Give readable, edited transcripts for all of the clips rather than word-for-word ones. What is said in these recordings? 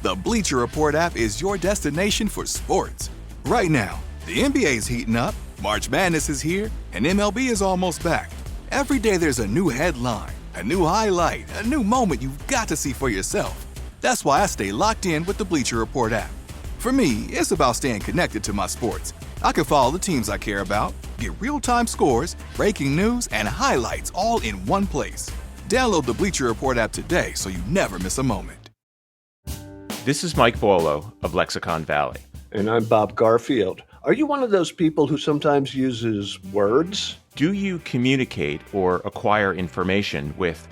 The Bleacher Report app is your destination for sports. Right now, the NBA's heating up, March Madness is here, and MLB is almost back. Every day there's a new headline, a new highlight, a new moment you've got to see for yourself. That's why I stay locked in with the Bleacher Report app. For me, it's about staying connected to my sports. I can follow the teams I care about, get real-time scores, breaking news, and highlights all in one place. Download the Bleacher Report app today so you never miss a moment. This is Mike Bolo of Lexicon Valley. And I'm Bob Garfield. Are you one of those people who sometimes uses words? Do you communicate or acquire information with,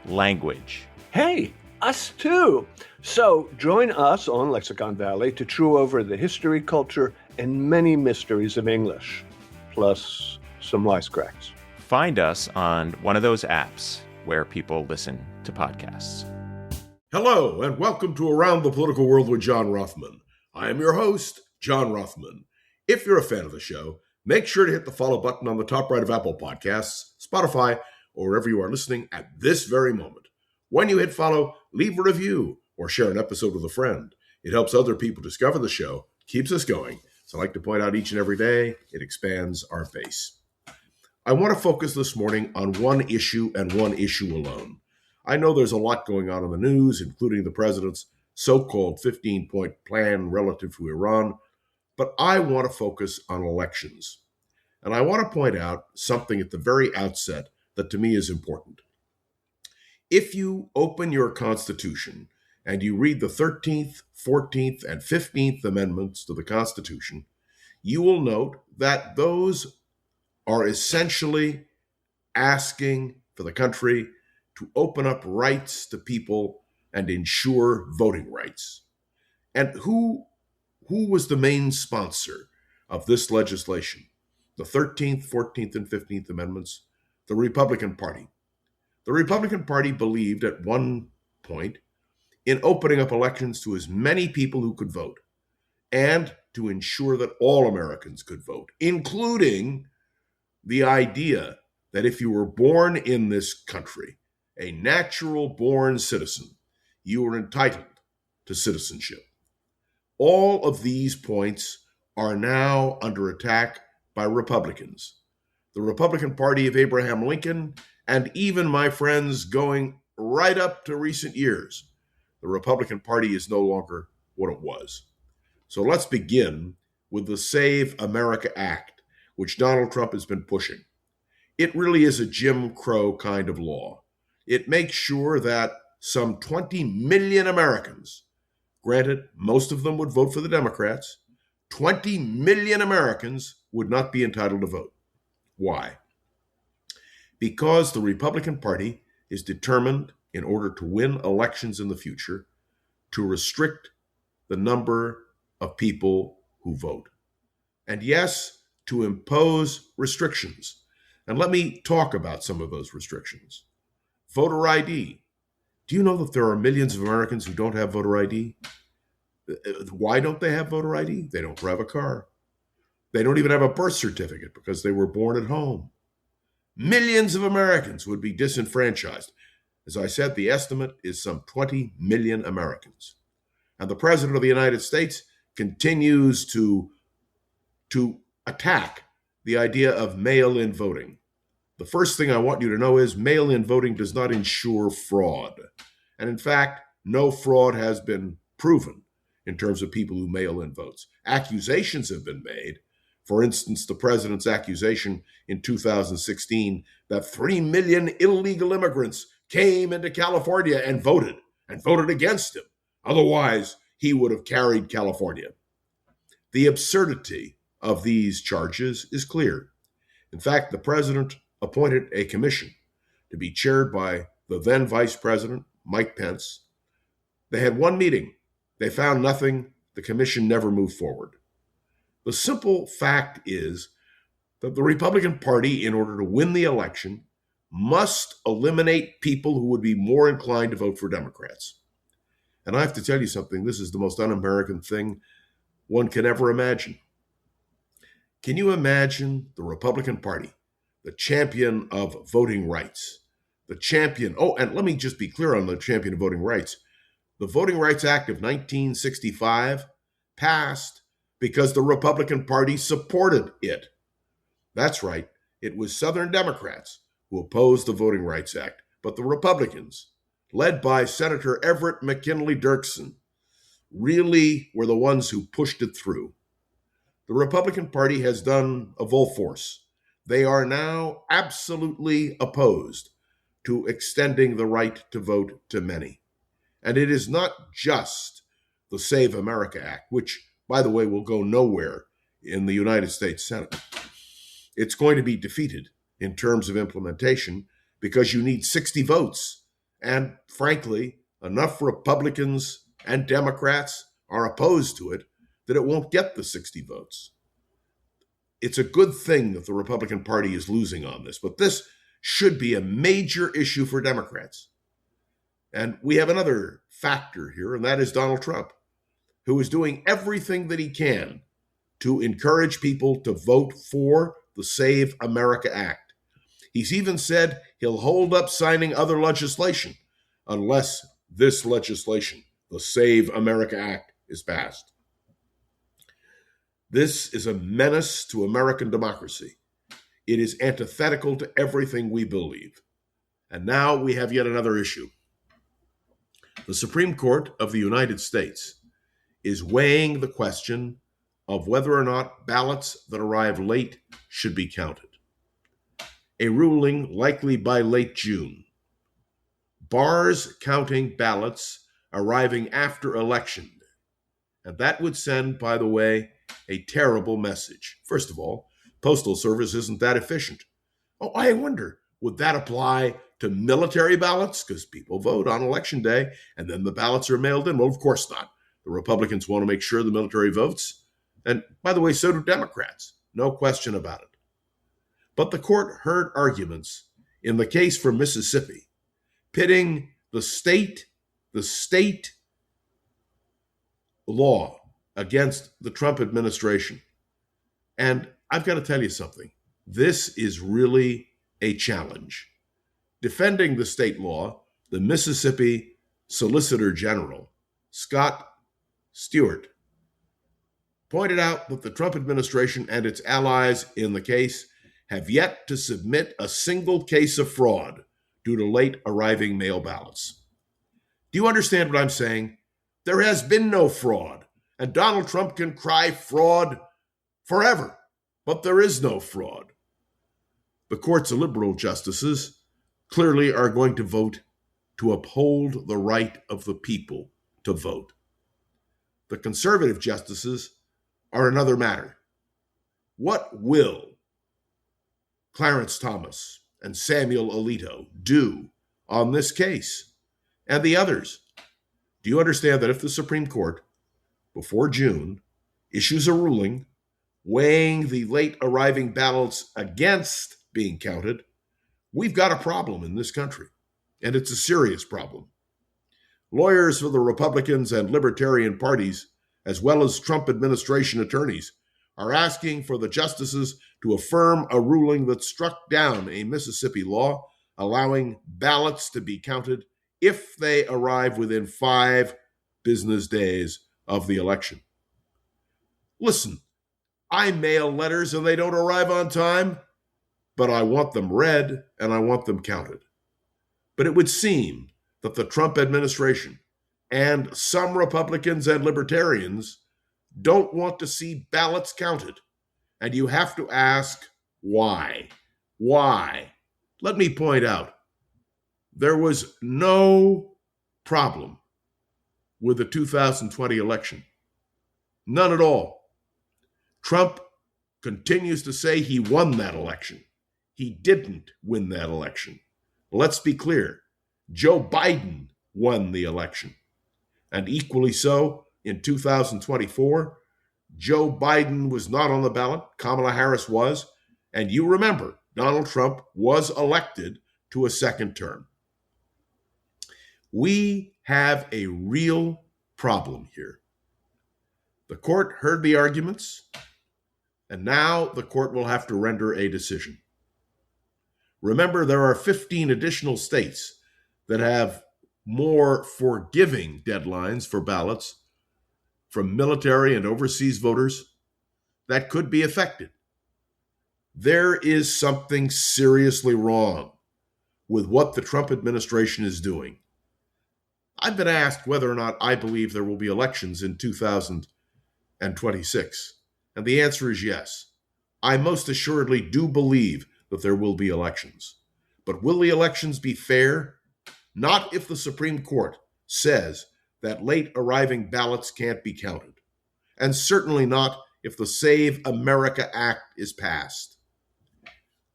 language? Hey, us too. So join us on Lexicon Valley to chew over the history, culture, and many mysteries of English, plus some wisecracks. Find us on one of those apps where people listen to podcasts. Hello, and welcome to Around the Political World with John Rothman. I am your host, John Rothman. If you're a fan of the show, make sure to hit the follow button on the top right of Apple Podcasts, Spotify, or wherever you are listening at this very moment. When you hit follow, leave a review or share an episode with a friend. It helps other people discover the show, keeps us going. So I like to point out each and every day, it expands our base. I want to focus this morning on one issue and one issue alone. I know there's a lot going on in the news, including the president's so-called 15-point plan relative to Iran, but I want to focus on elections. And I want to point out something at the very outset that to me is important. If you open your Constitution and you read the 13th, 14th, and 15th Amendments to the Constitution, you will note that those are essentially asking for the country to open up rights to people and ensure voting rights. And who was the main sponsor of this legislation? The 13th, 14th, and 15th Amendments? The Republican Party. The Republican Party believed at one point in opening up elections to as many people who could vote and to ensure that all Americans could vote, including the idea that if you were born in this country, a natural-born citizen, you were entitled to citizenship. All of these points are now under attack by Republicans. The Republican Party of Abraham Lincoln, and even my friends going right up to recent years, the Republican Party is no longer what it was. So let's begin with the Save America Act, which Donald Trump has been pushing. It really is a Jim Crow kind of law. It makes sure that some 20 million Americans, granted, most of them would vote for the Democrats, 20 million Americans would not be entitled to vote. Why? Because the Republican Party is determined, in order to win elections in the future, to restrict the number of people who vote. And yes, to impose restrictions. And let me talk about some of those restrictions. Voter ID. Do you know that there are millions of Americans who don't have voter ID? Why don't they have voter ID? They don't drive a car. They don't even have a birth certificate because they were born at home. Millions of Americans would be disenfranchised. As I said, the estimate is some 20 million Americans. And the President of the United States continues to attack the idea of mail-in voting. The first thing I want you to know is mail-in voting does not ensure fraud. And in fact, no fraud has been proven in terms of people who mail in votes. Accusations have been made. For instance, the president's accusation in 2016 that 3 million illegal immigrants came into California and voted against him. Otherwise, he would have carried California. The absurdity of these charges is clear. In fact, the president appointed a commission to be chaired by the then Vice President, Mike Pence. They had one meeting. They found nothing. The commission never moved forward. The simple fact is that the Republican Party, in order to win the election, must eliminate people who would be more inclined to vote for Democrats. And I have to tell you something, this is the most un-American thing one can ever imagine. Can you imagine the Republican Party, the champion of voting rights, the champion, and let me just be clear on the champion of voting rights. The Voting Rights Act of 1965 passed because the Republican Party supported it. That's right, it was Southern Democrats who opposed the Voting Rights Act, but the Republicans, led by Senator Everett McKinley Dirksen, really were the ones who pushed it through. The Republican Party has done a full force. They are now absolutely opposed to extending the right to vote to many. And it is not just the Save America Act, which, by the way, will go nowhere in the United States Senate. It's going to be defeated in terms of implementation because you need 60 votes. And frankly, enough Republicans and Democrats are opposed to it that it won't get the 60 votes. It's a good thing that the Republican Party is losing on this, but this should be a major issue for Democrats. And we have another factor here, and that is Donald Trump, who is doing everything that he can to encourage people to vote for the Save America Act. He's even said he'll hold up signing other legislation unless this legislation, the Save America Act, is passed. This is a menace to American democracy. It is antithetical to everything we believe. And now we have yet another issue. The Supreme Court of the United States is weighing the question of whether or not ballots that arrive late should be counted. A ruling likely by late June bars counting ballots arriving after Election Day. And that would send, by the way, a terrible message. First of all, Postal Service isn't that efficient. Oh, I wonder, would that apply to military ballots? Because people vote on Election Day and then the ballots are mailed in. Well, of course not. The Republicans want to make sure the military votes. And by the way, so do Democrats. No question about it. But the court heard arguments in the case from Mississippi, pitting the state law against the Trump administration. And I've got to tell you something. This is really a challenge. Defending the state law, the Mississippi Solicitor General, Scott Stewart, pointed out that the Trump administration and its allies in the case have yet to submit a single case of fraud due to late arriving mail ballots. Do you understand what I'm saying? There has been no fraud, and Donald Trump can cry fraud forever, but there is no fraud. The court's liberal justices clearly are going to vote to uphold the right of the people to vote. The conservative justices are another matter. What will Clarence Thomas and Samuel Alito do on this case and the others? Do you understand that if the Supreme Court, before June, issues a ruling weighing the late arriving ballots against being counted, we've got a problem in this country, and it's a serious problem. Lawyers for the Republicans and Libertarian parties, as well as Trump administration attorneys, are asking for the justices to affirm a ruling that struck down a Mississippi law allowing ballots to be counted if they arrive within 5 business days of the election. Listen, I mail letters and they don't arrive on time, but I want them read and I want them counted. But it would seem that the Trump administration and some Republicans and Libertarians don't want to see ballots counted. And you have to ask, why? Why? Let me point out, there was no problem with the 2020 election. None at all. Trump continues to say he won that election. He didn't win that election. Let's be clear. Joe Biden won the election. And equally so, in 2024, Joe Biden was not on the ballot. Kamala Harris was. And you remember, Donald Trump was elected to a second term. We have a real problem here. The court heard the arguments, and now the court will have to render a decision. Remember, there are 15 additional states that have more forgiving deadlines for ballots from military and overseas voters that could be affected. There is something seriously wrong with what the Trump administration is doing. I've been asked whether or not I believe there will be elections in 2026, and the answer is yes. I most assuredly do believe that there will be elections. But will the elections be fair? Not if the Supreme Court says that late arriving ballots can't be counted, and certainly not if the Save America Act is passed.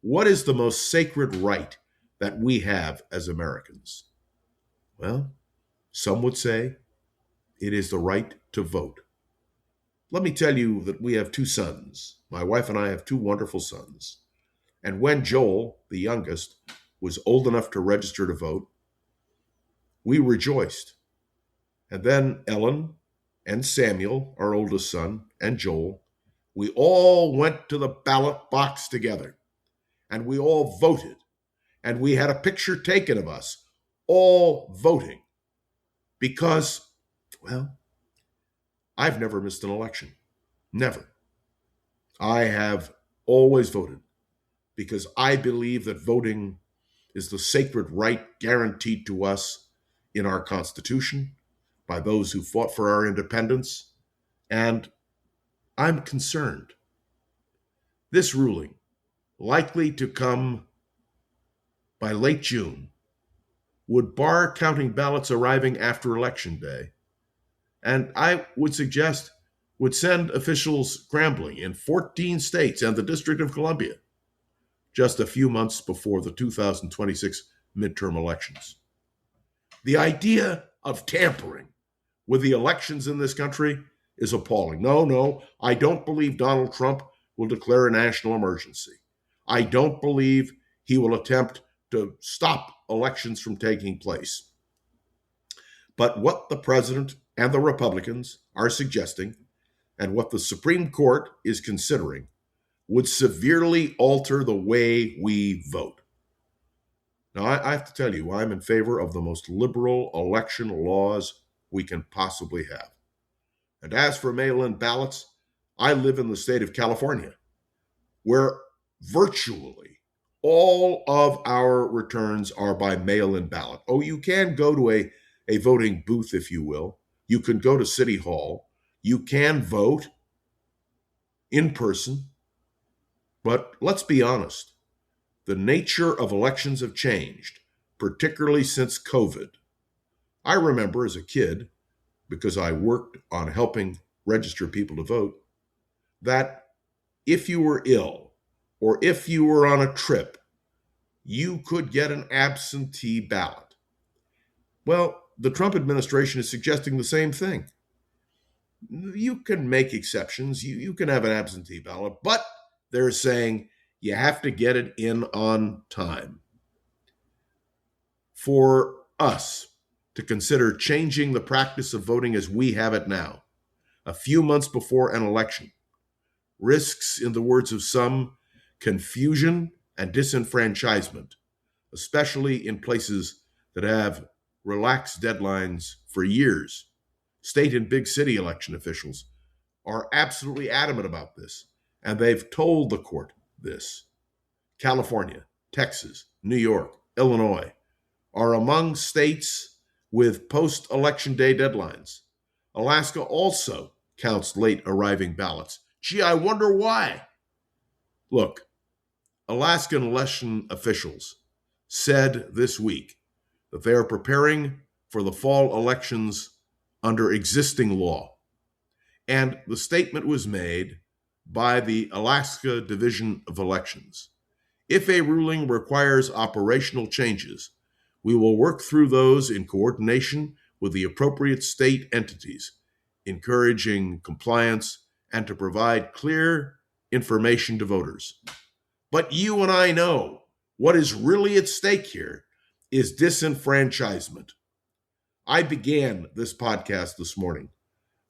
What is the most sacred right that we have as Americans? Well, some would say it is the right to vote. Let me tell you that we have two sons. My wife and I have two wonderful sons. And when Joel, the youngest, was old enough to register to vote, we rejoiced. And then Ellen and Samuel, our oldest son, and Joel, we all went to the ballot box together. And we all voted. And we had a picture taken of us all voting. Because, well, I've never missed an election. Never. I have always voted because I believe that voting is the sacred right guaranteed to us in our Constitution by those who fought for our independence. And I'm concerned. This ruling, likely to come by late June, would bar counting ballots arriving after Election Day, and I would suggest would send officials scrambling in 14 states and the District of Columbia just a few months before the 2026 midterm elections. The idea of tampering with the elections in this country is appalling. No, I don't believe Donald Trump will declare a national emergency. I don't believe he will attempt to stop elections from taking place. But what the president and the Republicans are suggesting, and what the Supreme Court is considering, would severely alter the way we vote. Now, I have to tell you, I'm in favor of the most liberal election laws we can possibly have. And as for mail-in ballots, I live in the state of California, where virtually all of our returns are by mail-in ballot. Oh, you can go to a voting booth, if you will. You can go to City Hall. You can vote in person. But let's be honest. The nature of elections have changed, particularly since COVID. I remember as a kid, because I worked on helping register people to vote, that if you were ill or if you were on a trip, you could get an absentee ballot. Well, the Trump administration is suggesting the same thing. You can make exceptions. You can have an absentee ballot, but they're saying you have to get it in on time. For us to consider changing the practice of voting as we have it now, a few months before an election, risks, in the words of some, confusion and disenfranchisement, especially in places that have relaxed deadlines for years. State and big city election officials are absolutely adamant about this, and they've told the court this. California, Texas, New York, Illinois are among states with post-election day deadlines. Alaska also counts late arriving ballots. Gee, I wonder why. Look, Alaskan election officials said this week that they are preparing for the fall elections under existing law. And the statement was made by the Alaska Division of Elections. If a ruling requires operational changes, we will work through those in coordination with the appropriate state entities, encouraging compliance and to provide clear information to voters. But you and I know what is really at stake here is disenfranchisement. I began this podcast this morning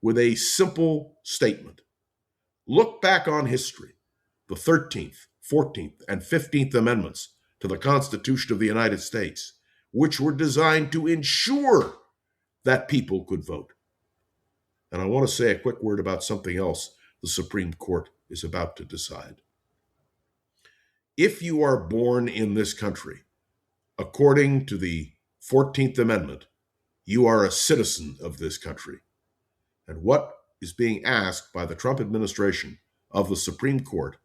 with a simple statement. Look back on history, the 13th, 14th, and 15th Amendments to the Constitution of the United States, which were designed to ensure that people could vote. And I want to say a quick word about something else the Supreme Court is about to decide. If you are born in this country, according to the 14th Amendment, you are a citizen of this country. And what is being asked by the Trump administration of the Supreme Court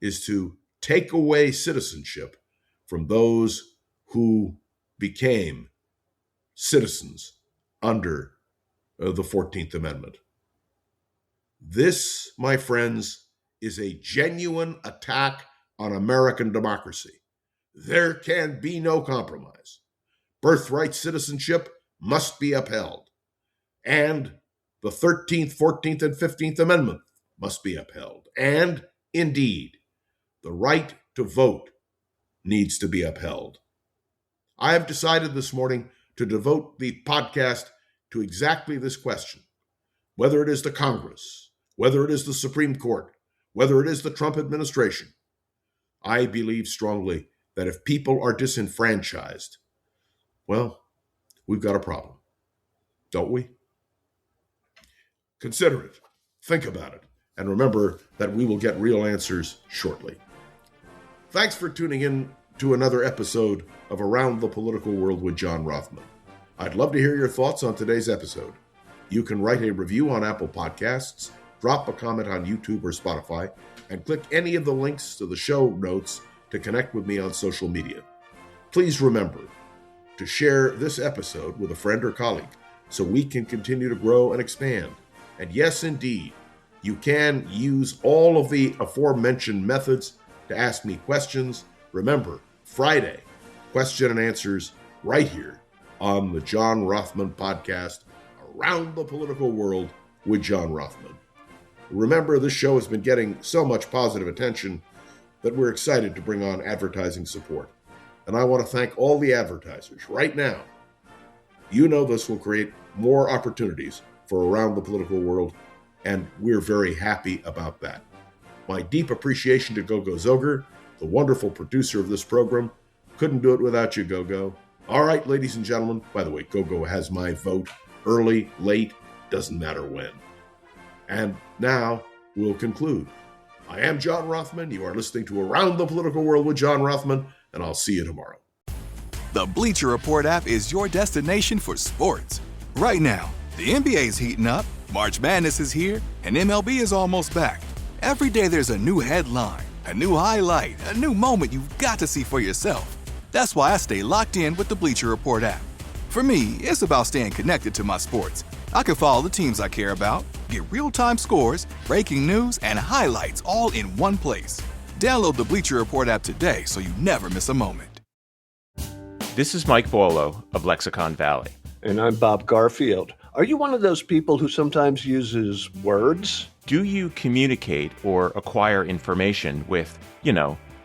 is to take away citizenship from those who became citizens under the 14th Amendment. This, my friends, is a genuine attack on American democracy. There can be no compromise. Birthright citizenship must be upheld. And the 13th, 14th, and 15th Amendment must be upheld. And, indeed, the right to vote needs to be upheld. I have decided this morning to devote the podcast to exactly this question. Whether it is the Congress, whether it is the Supreme Court, whether it is the Trump administration, I believe strongly that if people are disenfranchised, well, we've got a problem, don't we? Consider it, think about it, and remember that we will get real answers shortly. Thanks for tuning in to another episode of Around the Political World with John Rothman. I'd love to hear your thoughts on today's episode. You can write a review on Apple Podcasts, drop a comment on YouTube or Spotify, and click any of the links to the show notes to connect with me on social media. Please remember to share this episode with a friend or colleague so we can continue to grow and expand. And yes, indeed, you can use all of the aforementioned methods to ask me questions. Remember, Friday, question and answers right here on the John Rothman podcast, Around the Political World with John Rothman. Remember, this show has been getting so much positive attention that we're excited to bring on advertising support. And I want to thank all the advertisers right now. You know this will create more opportunities for Around the Political World, and we're very happy about that. My deep appreciation to Gogo Zoger, the wonderful producer of this program. Couldn't do it without you, Gogo. All right, ladies and gentlemen, by the way, Gogo has my vote. Early, late, doesn't matter when. And now we'll conclude. I am John Rothman. You are listening to Around the Political World with John Rothman, and I'll see you tomorrow. The Bleacher Report app is your destination for sports. Right now, the NBA is heating up, March Madness is here, and MLB is almost back. Every day there's a new headline, a new highlight, a new moment you've got to see for yourself. That's why I stay locked in with the Bleacher Report app. For me, it's about staying connected to my sports. I can follow the teams I care about, get real-time scores, breaking news, and highlights all in one place. Download the Bleacher Report app today so you never miss a moment. This is Mike Boileau of Lexicon Valley. And I'm Bob Garfield. Are you one of those people who sometimes uses words? Do you communicate or acquire information with,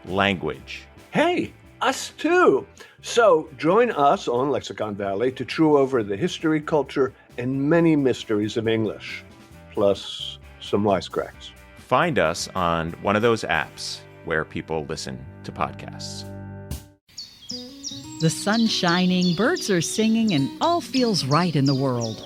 language? Hey, us too. So join us on Lexicon Valley to chew over the history, culture, and many mysteries of English, plus some wisecracks. Find us on one of those apps where people listen to podcasts. The sun's shining, birds are singing, and all feels right in the world.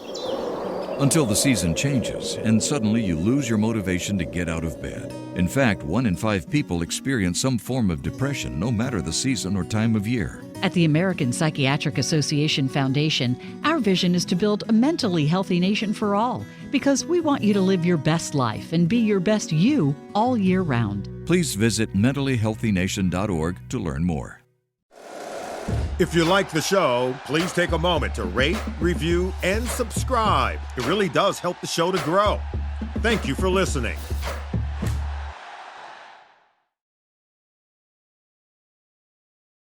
Until the season changes, and suddenly you lose your motivation to get out of bed. In fact, 1 in 5 people experience some form of depression, no matter the season or time of year. At the American Psychiatric Association Foundation, our vision is to build a mentally healthy nation for all, because we want you to live your best life and be your best you all year round. Please visit mentallyhealthynation.org to learn more. If you like the show, please take a moment to rate, review, and subscribe. It really does help the show to grow. Thank you for listening.